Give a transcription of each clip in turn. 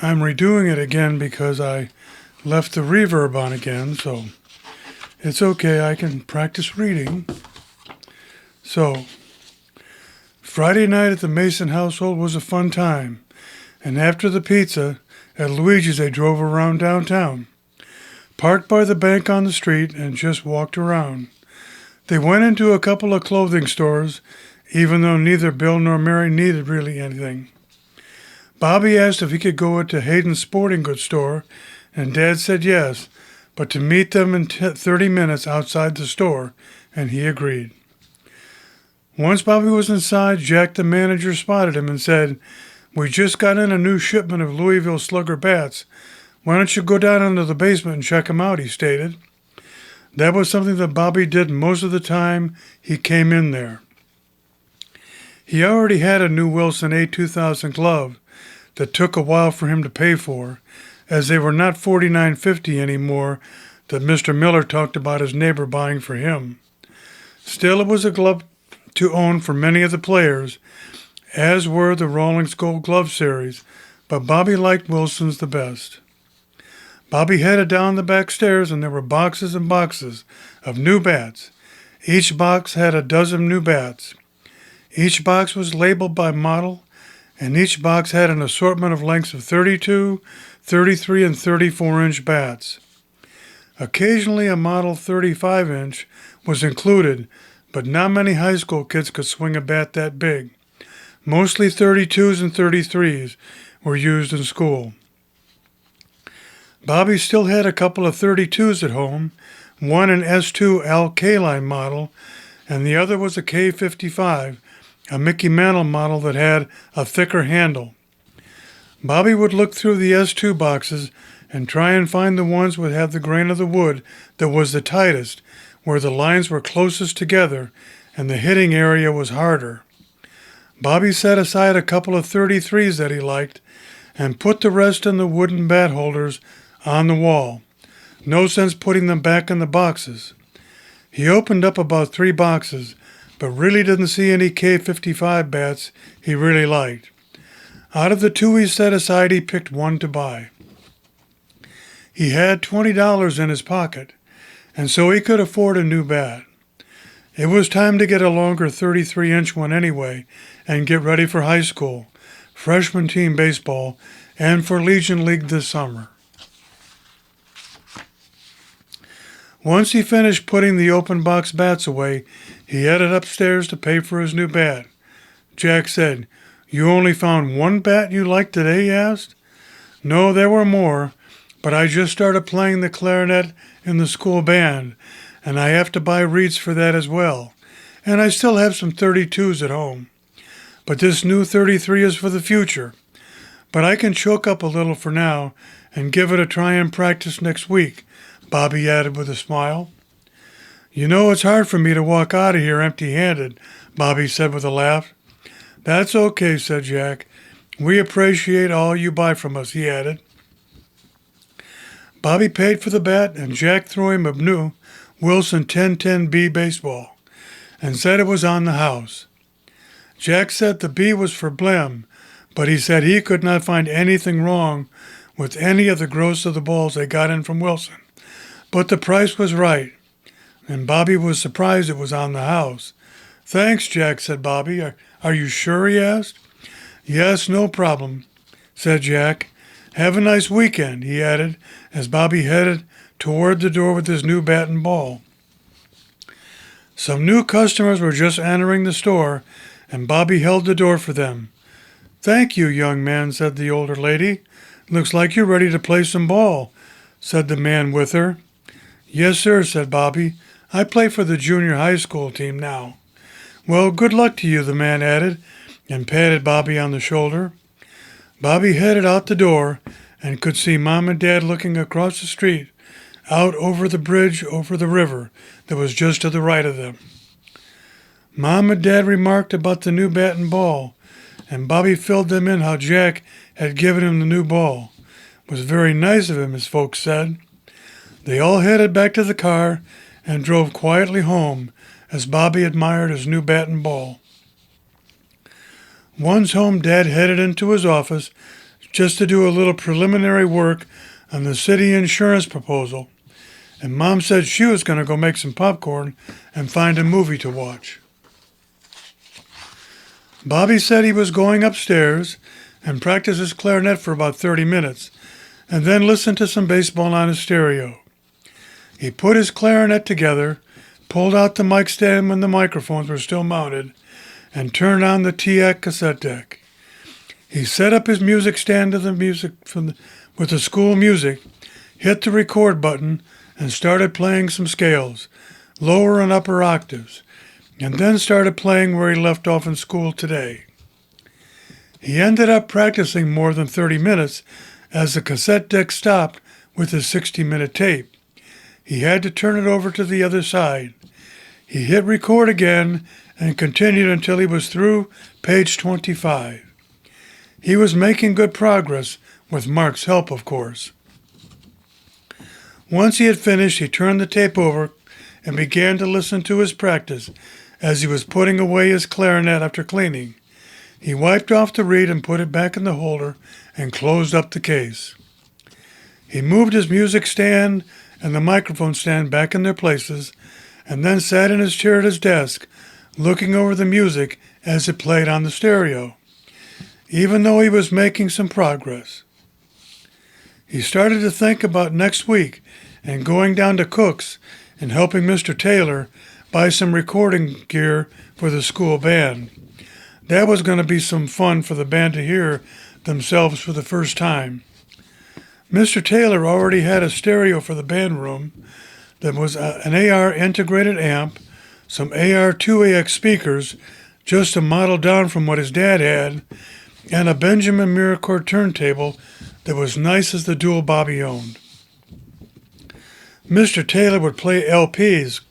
I'm redoing it again because I left the reverb on again, so it's okay. I can practice reading. So, Friday night at the Mason household was a fun time, and after the pizza at Luigi's they drove around downtown, parked by the bank on the street, and just walked around. They went into a couple of clothing stores, even though neither Bill nor Mary needed really anything. Bobby asked if he could go to Hayden's sporting goods store, and Dad said yes, but to meet them in 30 minutes outside the store, and he agreed. Once Bobby was inside, Jack the manager spotted him and said, "We just got in a new shipment of Louisville Slugger bats. Why don't you go down into the basement and check them out," he stated. That was something that Bobby did most of the time he came in there. He already had a new Wilson A2000 glove that took a while for him to pay for, as they were not $49.50 anymore that Mr. Miller talked about his neighbor buying for him. Still, it was a glove to own for many of the players, as were the Rawlings Gold Glove series, but Bobby liked Wilson's the best. Bobby headed down the back stairs, and there were boxes and boxes of new bats. Each box had a dozen new bats. Each box was labeled by model, and each box had an assortment of lengths of 32, 33, and 34-inch bats. Occasionally a model 35-inch was included, but not many high school kids could swing a bat that big. Mostly 32s and 33s were used in school. Bobby still had a couple of 32s at home, one an S2 Al K-line model, and the other was a K55, a Mickey Mantle model that had a thicker handle. Bobby would look through the S2 boxes and try and find the ones that had the grain of the wood that was the tightest, where the lines were closest together and the hitting area was harder. Bobby set aside a couple of 33s that he liked and put the rest in the wooden bat holders on the wall. No sense putting them back in the boxes. He opened up about 3 boxes, but really didn't see any K55 bats he really liked. Out of the 2 he set aside, he picked one to buy. He had $20 in his pocket, and so he could afford a new bat. It was time to get a longer 33-inch one anyway and get ready for high school, freshman team baseball, and for Legion League this summer. Once he finished putting the open box bats away, he headed upstairs to pay for his new bat. Jack said, "You only found one bat you liked today?" he asked. "No, there were more, but I just started playing the clarinet in the school band, and I have to buy reeds for that as well. And I still have some 32s at home. But this new 33 is for the future. But I can choke up a little for now and give it a try and practice next week," Bobby added with a smile. "You know it's hard for me to walk out of here empty-handed," Bobby said with a laugh. "That's okay," said Jack. "We appreciate all you buy from us," he added. Bobby paid for the bat, and Jack threw him a new Wilson 1010B baseball and said it was on the house. Jack said the B was for Blem, but he said he could not find anything wrong with any of the gross of the balls they got in from Wilson. But the price was right, and Bobby was surprised it was on the house. "Thanks, Jack," said Bobby. Are you sure?" he asked. "Yes, no problem," said Jack. "Have a nice weekend," he added as Bobby headed toward the door with his new bat and ball. Some new customers were just entering the store, and Bobby held the door for them. "Thank you, young man," said the older lady. "Looks like you're ready to play some ball," said the man with her. "Yes, sir," said Bobby. "I play for the junior high school team now." "Well, good luck to you," the man added, and patted Bobby on the shoulder. Bobby headed out the door and could see Mom and Dad looking across the street, out over the bridge over the river that was just to the right of them. Mom and Dad remarked about the new bat and ball, and Bobby filled them in how Jack had given him the new ball. It was very nice of him, his folks said. They all headed back to the car and drove quietly home as Bobby admired his new bat and ball. Once home, Dad headed into his office just to do a little preliminary work on the city insurance proposal, and Mom said she was going to go make some popcorn and find a movie to watch. Bobby said he was going upstairs and practice his clarinet for about 30 minutes, and then listen to some baseball on his stereo. He put his clarinet together, pulled out the mic stand when the microphones were still mounted, and turned on the TAC cassette deck. He set up his music stand to the music with the school music, hit the record button, and started playing some scales, lower and upper octaves, and then started playing where he left off in school today. He ended up practicing more than 30 minutes as the cassette deck stopped with his 60-minute tape. He had to turn it over to the other side. He hit record again and continued until he was through page 25. He was making good progress, with Mark's help, of course. Once he had finished, he turned the tape over and began to listen to his practice as he was putting away his clarinet after cleaning. He wiped off the reed and put it back in the holder and closed up the case. He moved his music stand and the microphone stand back in their places and then sat in his chair at his desk, looking over the music as it played on the stereo, even though he was making some progress. He started to think about next week and going down to Cook's and helping Mr. Taylor buy some recording gear for the school band. That was going to be some fun for the band to hear themselves for the first time. Mr. Taylor already had a stereo for the band room that was an AR integrated amp, some AR2AX speakers, just a model down from what his dad had, and a Benjamin Miracord turntable that was nice as the dual Bobby owned. Mr. Taylor would play LPs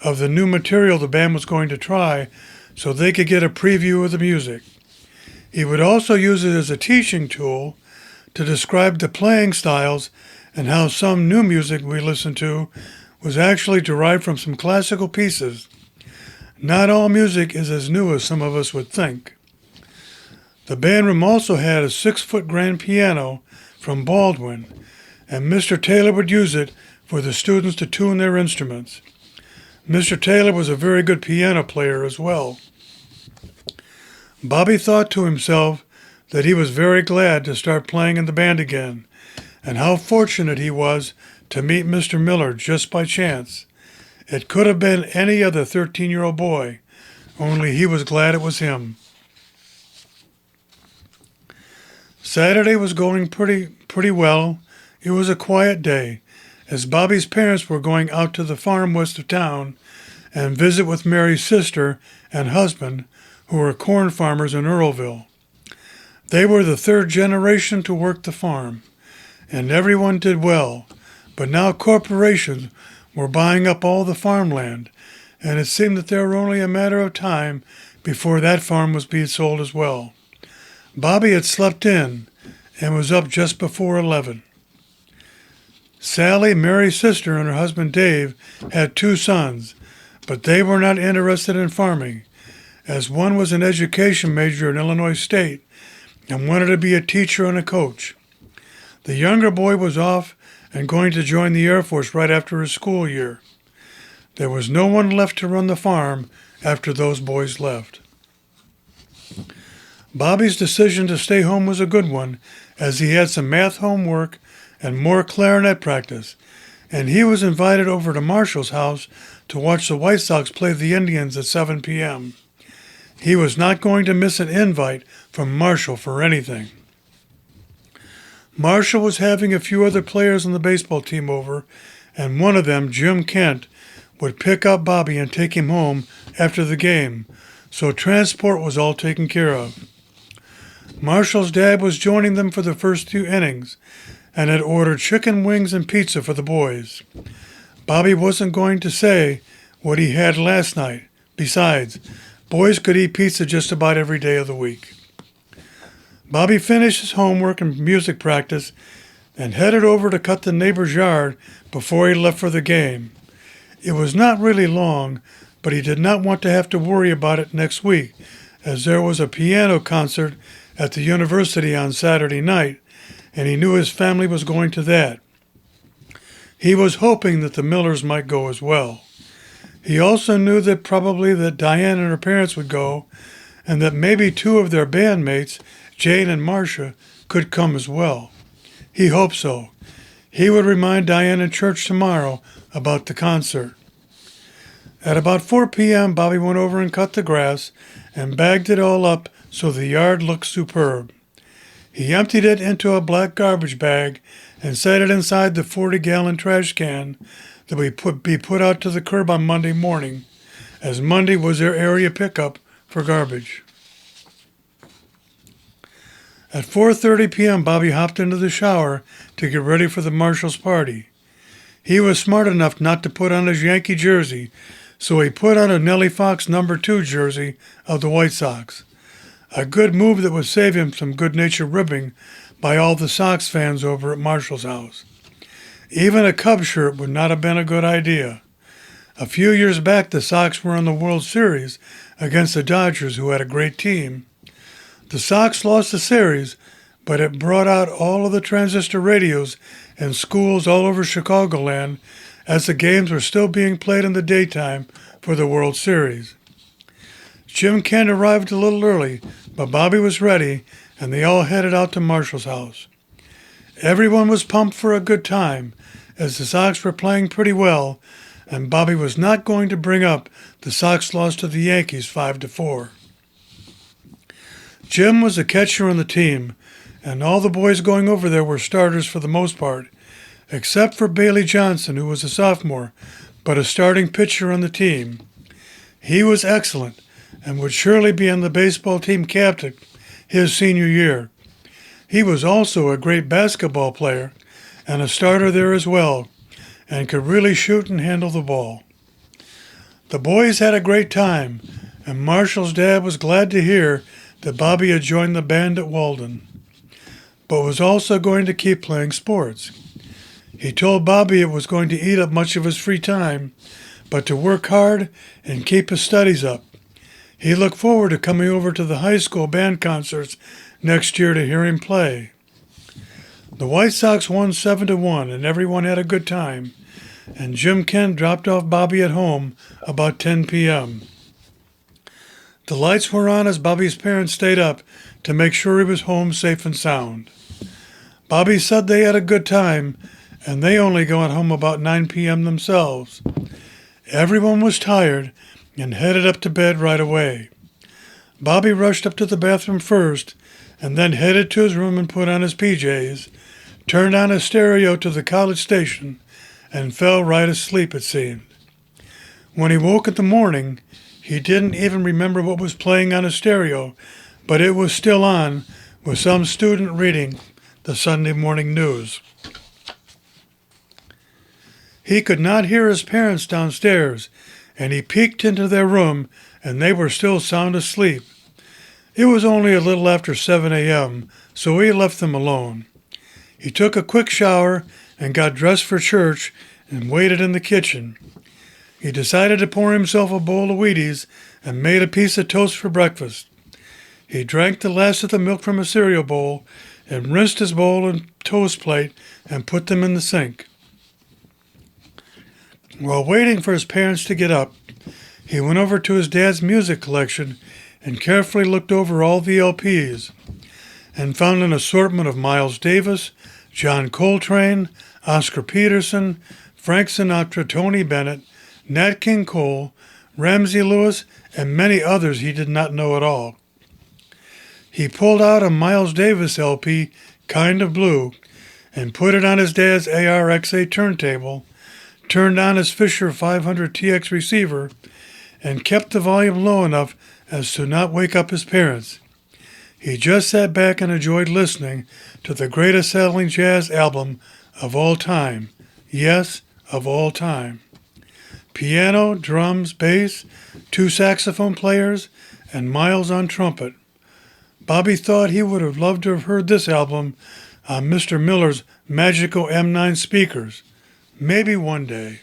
of the new material the band was going to try so they could get a preview of the music. He would also use it as a teaching tool to describe the playing styles and how some new music we listened to was actually derived from some classical pieces. Not all music is as new as some of us would think. The band room also had a 6-foot grand piano from Baldwin, and Mr. Taylor would use it for the students to tune their instruments. Mr. Taylor was a very good piano player as well. Bobby thought to himself that he was very glad to start playing in the band again, and how fortunate he was to meet Mr. Miller just by chance. It could have been any other 13-year-old boy, only he was glad it was him. Saturday was going pretty well. It was a quiet day, as Bobby's parents were going out to the farm west of town and visit with Mary's sister and husband, who were corn farmers in Earlville. They were the third generation to work the farm, and everyone did well, but now corporations were buying up all the farmland, and it seemed that there were only a matter of time before that farm was being sold as well. Bobby had slept in and was up just before 11. Sally, Mary's sister, and her husband Dave had 2 sons, but they were not interested in farming, as one was an education major in Illinois State and wanted to be a teacher and a coach. The younger boy was off and going to join the Air Force right after his school year. There was no one left to run the farm after those boys left. Bobby's decision to stay home was a good one, as he had some math homework and more clarinet practice, and he was invited over to Marshall's house to watch the White Sox play the Indians at 7 p.m. He was not going to miss an invite from Marshall for anything. Marshall was having a few other players on the baseball team over, and one of them, Jim Kent, would pick up Bobby and take him home after the game, so transport was all taken care of. Marshall's dad was joining them for the first 2 innings and had ordered chicken wings and pizza for the boys. Bobby wasn't going to say what he had last night. Besides, boys could eat pizza just about every day of the week. Bobby finished his homework and music practice and headed over to cut the neighbor's yard before he left for the game. It was not really long, but he did not want to have to worry about it next week, as there was a piano concert at the university on Saturday night, and he knew his family was going to that. He was hoping that the Millers might go as well. He also knew that probably that Diane and her parents would go, and that maybe two of their bandmates, Jane and Marcia, could come as well. He hoped so. He would remind Diane in church tomorrow about the concert. At about 4 p.m., Bobby went over and cut the grass and bagged it all up so the yard looked superb. He emptied it into a black garbage bag and set it inside the 40-gallon trash can that would be put out to the curb on Monday morning, as Monday was their area pickup for garbage. At 4:30 p.m., Bobby hopped into the shower to get ready for the Marshall's party. He was smart enough not to put on his Yankee jersey, so he put on a Nellie Fox number 2 jersey of the White Sox. A good move that would save him some good-natured ribbing by all the Sox fans over at Marshall's house. Even a Cubs shirt would not have been a good idea. A few years back, the Sox were in the World Series against the Dodgers, who had a great team. The Sox lost the series, but it brought out all of the transistor radios in schools all over Chicagoland as the games were still being played in the daytime for the World Series. Jim Kent arrived a little early, but Bobby was ready, and they all headed out to Marshall's house. Everyone was pumped for a good time, as the Sox were playing pretty well, and Bobby was not going to bring up the Sox loss to the Yankees 5-4. Jim was the catcher on the team, and all the boys going over there were starters for the most part, except for Bailey Johnson, who was a sophomore, but a starting pitcher on the team. He was excellent, and would surely be on the baseball team captain his senior year. He was also a great basketball player, and a starter there as well, and could really shoot and handle the ball. The boys had a great time, and Marshall's dad was glad to hear that Bobby had joined the band at Walden, but was also going to keep playing sports. He told Bobby it was going to eat up much of his free time, but to work hard and keep his studies up. He looked forward to coming over to the high school band concerts next year to hear him play. The White Sox won 7-1, and everyone had a good time, and Jim Kent dropped off Bobby at home about 10 p.m. The lights were on as Bobby's parents stayed up to make sure he was home safe and sound. Bobby said they had a good time, and they only got home about 9 p.m. themselves. Everyone was tired and headed up to bed right away. Bobby rushed up to the bathroom first, and then headed to his room and put on his PJs, turned on his stereo to the college station, and fell right asleep, it seemed. When he woke in the morning, he didn't even remember what was playing on his stereo, but it was still on, with some student reading the Sunday morning news. He could not hear his parents downstairs, and he peeked into their room, and they were still sound asleep. It was only a little after 7 a.m., so he left them alone. He took a quick shower and got dressed for church and waited in the kitchen. He decided to pour himself a bowl of Wheaties and made a piece of toast for breakfast. He drank the last of the milk from a cereal bowl and rinsed his bowl and toast plate and put them in the sink. While waiting for his parents to get up, he went over to his dad's music collection and carefully looked over all the LPs and found an assortment of Miles Davis, John Coltrane, Oscar Peterson, Frank Sinatra, Tony Bennett, Nat King Cole, Ramsey Lewis, and many others he did not know at all. He pulled out a Miles Davis LP, Kind of Blue, and put it on his dad's ARX8 turntable, turned on his Fisher 500TX receiver, and kept the volume low enough as to not wake up his parents. He just sat back and enjoyed listening to the greatest selling jazz album of all time. Yes, of all time. Piano, drums, bass, 2 saxophone players, and Miles on trumpet. Bobby thought he would have loved to have heard this album on Mr. Miller's magical M9 speakers. Maybe one day.